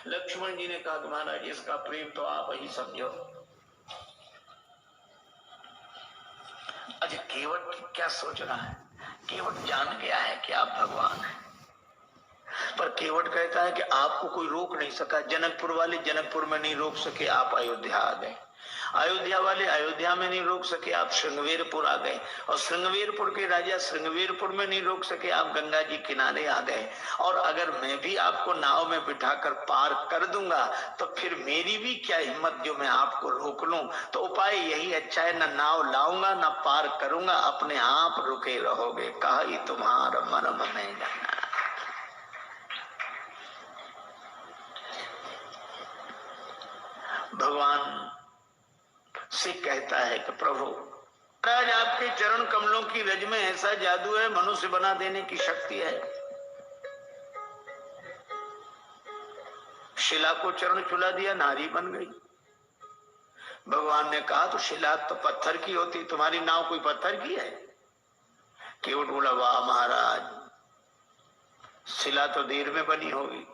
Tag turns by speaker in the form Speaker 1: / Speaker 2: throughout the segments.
Speaker 1: लक्ष्मण जी ने कहा कि महाराज इसका प्रेम तो आप ही समझो। अच्छा, केवट क्या सोच रहा है? केवट जान गया है कि आप भगवान हैं, पर केवट कहता है कि आपको कोई रोक नहीं सका। जनकपुर वाले जनकपुर में नहीं रोक सके, आप अयोध्या आ गए। अयोध्या वाले अयोध्या में नहीं रोक सके, आप श्रृंगवेरपुर आ गए। और श्रृंगवेरपुर के राजा श्रृंगवेरपुर में नहीं रोक सके, आप गंगा जी किनारे आ गए। और अगर मैं भी आपको नाव में बिठाकर पार कर दूंगा तो फिर मेरी भी क्या हिम्मत जो मैं आपको रोक लूं। तो उपाय यही अच्छा है, न नाव लाऊंगा न पार करूंगा, अपने आप रुके रहोगे। कहा ही तुम्हारा मर्म में जाना। भगवान से कहता है कि प्रभु महाराज आपके चरण कमलों की रज में ऐसा जादू है, मनुष्य बना देने की शक्ति है। शिला को चरण चुला दिया, नारी बन गई। भगवान ने कहा तो शिला तो पत्थर की होती, तुम्हारी नाव कोई पत्थर की है? केवट बोला वाह महाराज, शिला तो देर में बनी होगी,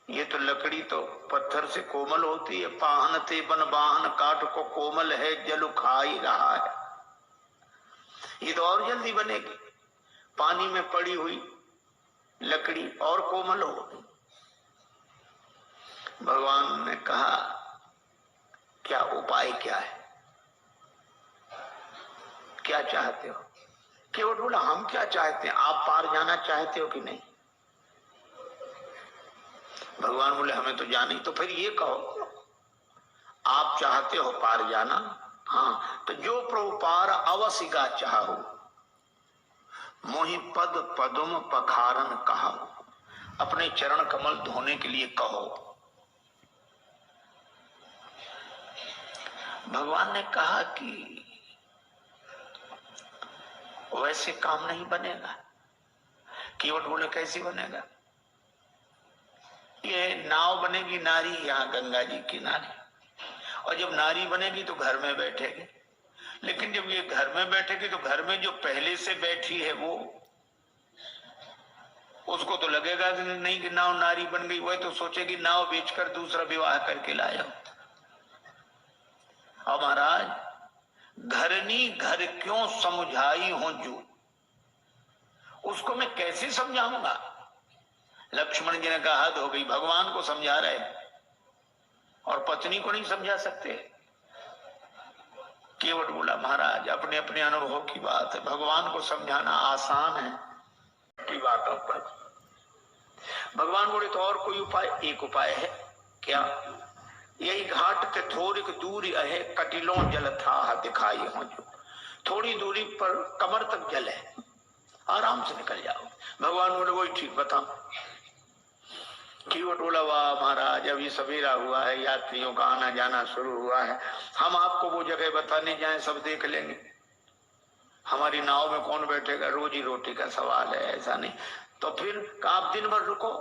Speaker 1: ये तो लकड़ी तो पत्थर से कोमल होती है। पाहन ते बन बाहन काट को कोमल है, जल खा ही रहा है, ये तो और जल्दी बनेगी। पानी में पड़ी हुई लकड़ी और कोमल होगी। भगवान ने कहा क्या उपाय क्या है, क्या चाहते हो? केवट बोला हम क्या चाहते हैं, आप पार जाना चाहते हो कि नहीं? भगवान बोले हमें तो जाना ही। तो फिर ये कहो आप चाहते हो पार जाना? हाँ, तो जो प्रभु पार अवसिका चाहो, मोहि पद पदुम पखारन कहा, अपने चरण कमल धोने के लिए कहो। भगवान ने कहा कि वैसे काम नहीं बनेगा। केवट बोले कैसे बनेगा? ये नाव बनेगी नारी यहाँ गंगा जी किनारे, और जब नारी बनेगी तो घर में बैठेगी। लेकिन जब ये घर में बैठेगी तो घर में जो पहले से बैठी है वो, उसको तो लगेगा कि नहीं कि नाव नारी बन गई, वह तो सोचेगी नाव बेचकर दूसरा विवाह करके लाया। और महाराज घरनी घर क्यों समझाई हो जो, उसको मैं कैसे समझाऊंगा? लक्ष्मण जी ने कहा हद हो गई, भगवान को समझा रहे और पत्नी को नहीं समझा सकते। केवट बोला महाराज अपने अपने अनुभव की बात है, भगवान को समझाना आसान है की बातों पर। भगवान बोले तो और कोई उपाय? एक उपाय है। क्या? यही घाट के थोड़ी दूरी है, कटिलों जल था दिखाई हो जो, थोड़ी दूरी पर कमर तक जल है, आराम से निकल जाओ। भगवान बोले वही ठीक, बताओ। केवट बोला वाह महाराज अभी सवेरा हुआ है, यात्रियों का आना जाना शुरू हुआ है, हम आपको वो जगह बताने जाएं सब देख लेंगे, हमारी नाव में कौन बैठेगा? रोजी रोटी का सवाल है, ऐसा नहीं। तो फिर आप दिन भर रुको,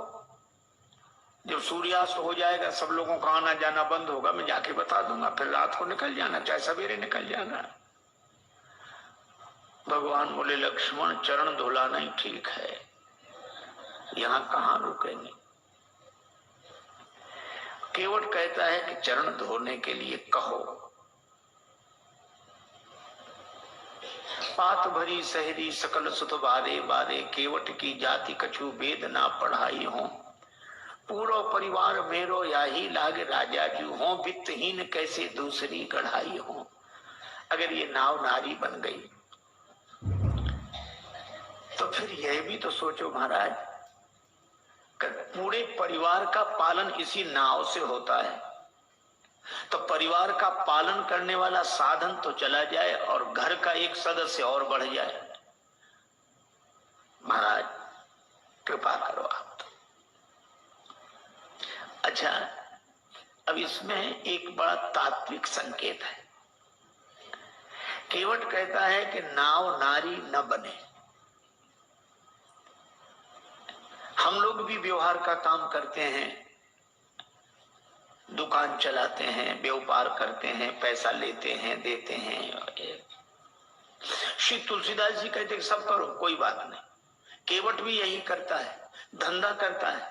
Speaker 1: जब सूर्यास्त हो जाएगा सब लोगों का आना जाना बंद होगा, मैं जाके बता दूंगा, फिर रात को निकल जाना, चाहे सवेरे निकल जाना। भगवान बोले लक्ष्मण चरण धुलाना ही ठीक है, यहाँ कहाँ रुकेंगे? केवट कहता है कि चरण धोने के लिए कहो। पात भरी सहरी सकल सुत बारे बारे, केवट की जाति कछु वेद ना पढ़ाई हो, पूरो परिवार मेरो याही लाग राजा जू हो, वित्तहीन कैसे दूसरी कढ़ाई हो। अगर ये नाव नारी बन गई तो फिर यह भी तो सोचो महाराज, पूरे परिवार का पालन इसी नाव से होता है, तो परिवार का पालन करने वाला साधन तो चला जाए और घर का एक सदस्य और बढ़ जाए। महाराज कृपा करो आप तो। अच्छा, अब इसमें एक बड़ा तात्विक संकेत है। केवट कहता है कि नाव नारी न बने। हम लोग भी व्यवहार का काम करते हैं, दुकान चलाते हैं, व्यापार करते हैं, पैसा लेते हैं, देते हैं। श्री तुलसीदास जी कहते हैं सब करो कोई बात नहीं। केवट भी यही करता है, धंधा करता है,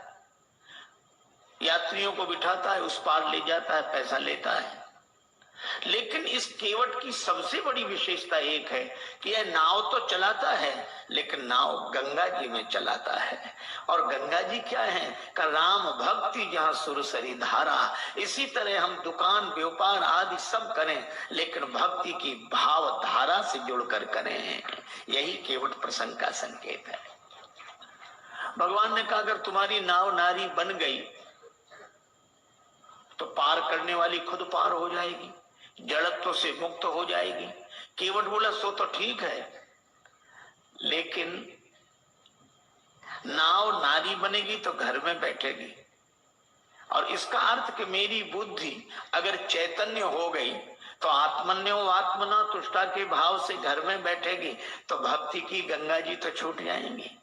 Speaker 1: यात्रियों को बिठाता है, उस पार ले जाता है, पैसा लेता है। लेकिन इस केवट की सबसे बड़ी विशेषता एक है कि यह नाव तो चलाता है, लेकिन नाव गंगा जी में चलाता है। और गंगा जी क्या है? का राम भक्ति जहाँ सुरसरी धारा। इसी तरह हम दुकान व्यापार आदि सब करें, लेकिन भक्ति की भाव धारा से जुड़कर करें। यही केवट प्रसंग का संकेत है। भगवान ने कहा अगर तुम्हारी नाव नारी बन गई तो पार करने वाली खुद पार हो जाएगी, जड़त्व से मुक्त हो जाएगी। केवट बोला सो तो ठीक है, लेकिन नाव नारी बनेगी तो घर में बैठेगी। और इसका अर्थ कि मेरी बुद्धि अगर चैतन्य हो गई तो आत्मन्यो आत्मना तुष्टा के भाव से घर में बैठेगी, तो भक्ति की गंगा जी तो छूट जाएंगी।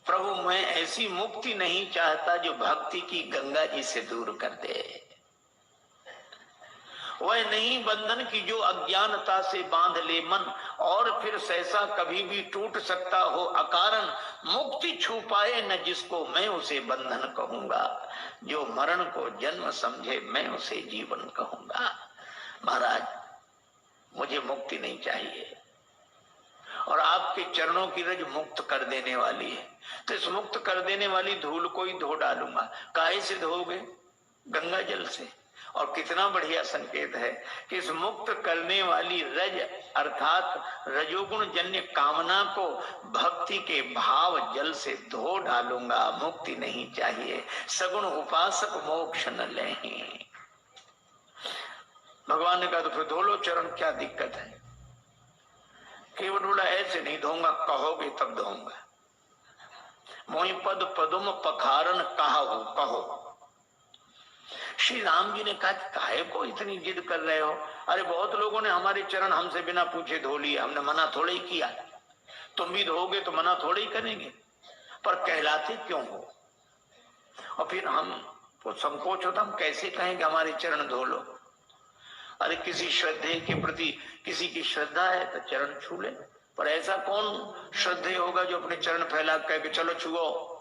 Speaker 1: प्रभु मैं ऐसी मुक्ति नहीं चाहता जो भक्ति की गंगा जी से दूर कर दे। वह नहीं बंधन की जो अज्ञानता से बांध ले मन, और फिर सहसा कभी भी टूट सकता हो अकारण। मुक्ति छू पाए न जिसको मैं उसे बंधन कहूंगा, जो मरण को जन्म समझे मैं उसे जीवन कहूंगा। महाराज मुझे मुक्ति नहीं चाहिए, और आपके चरणों की रज मुक्त कर देने वाली है, तो इस मुक्त कर देने वाली धूल को ही धो डालूंगा। काहे से धोगे? गंगा जल से। और कितना बढ़िया संकेत है कि इस मुक्त करने वाली रज अर्थात रजोगुण जन्य कामना को भक्ति के भाव जल से धो डालूंगा। मुक्ति नहीं चाहिए, सगुण उपासक मोक्ष न लें। भगवान ने कहा तो फिर धो लो चरण, क्या दिक्कत है? केवट बोला ऐसे नहीं धोऊंगा, कहोगे तब धोऊंगा। मोहि पद पदुम पखारन कहो। श्री राम जी ने कहा कि काहे को इतनी जिद कर रहे हो? अरे बहुत लोगों ने हमारे चरण हमसे बिना पूछे धो लिए, हमने मना थोड़ा ही किया। तुम भी धोगे तो मना थोड़ा ही करेंगे, पर कहलाते क्यों हो? और फिर हम तो संकोच होता, हम कैसे कहेंगे हमारे चरण धो लो? अरे किसी श्रद्धेय के प्रति किसी की श्रद्धा है तो चरण छू ले, पर ऐसा कौन श्रद्धेय होगा जो अपने चरण फैला कह के चलो छुओ?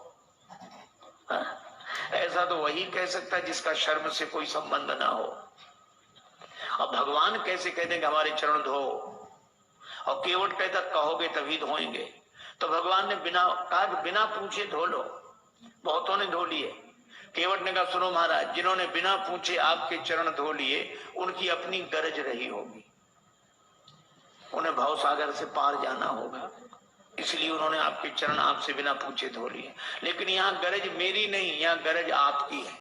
Speaker 1: ऐसा तो वही कह सकता है जिसका शर्म से कोई संबंध ना हो। अब भगवान कैसे कह देंगे हमारे चरण धो? और केवट कहता कहोगे तभी धोएंगे। तो भगवान ने बिना पूछे धो लो। बहुतों ने धो लिए। केवट ने कहा सुनो महाराज, जिन्होंने बिना पूछे आपके चरण धो लिए उनकी अपनी गरज रही होगी, उन्हें भव सागर से पार जाना होगा, इसलिए उन्होंने आपके चरण आपसे बिना पूछे धो लिए। लेकिन यहाँ गरज मेरी नहीं, यहाँ गरज आपकी है।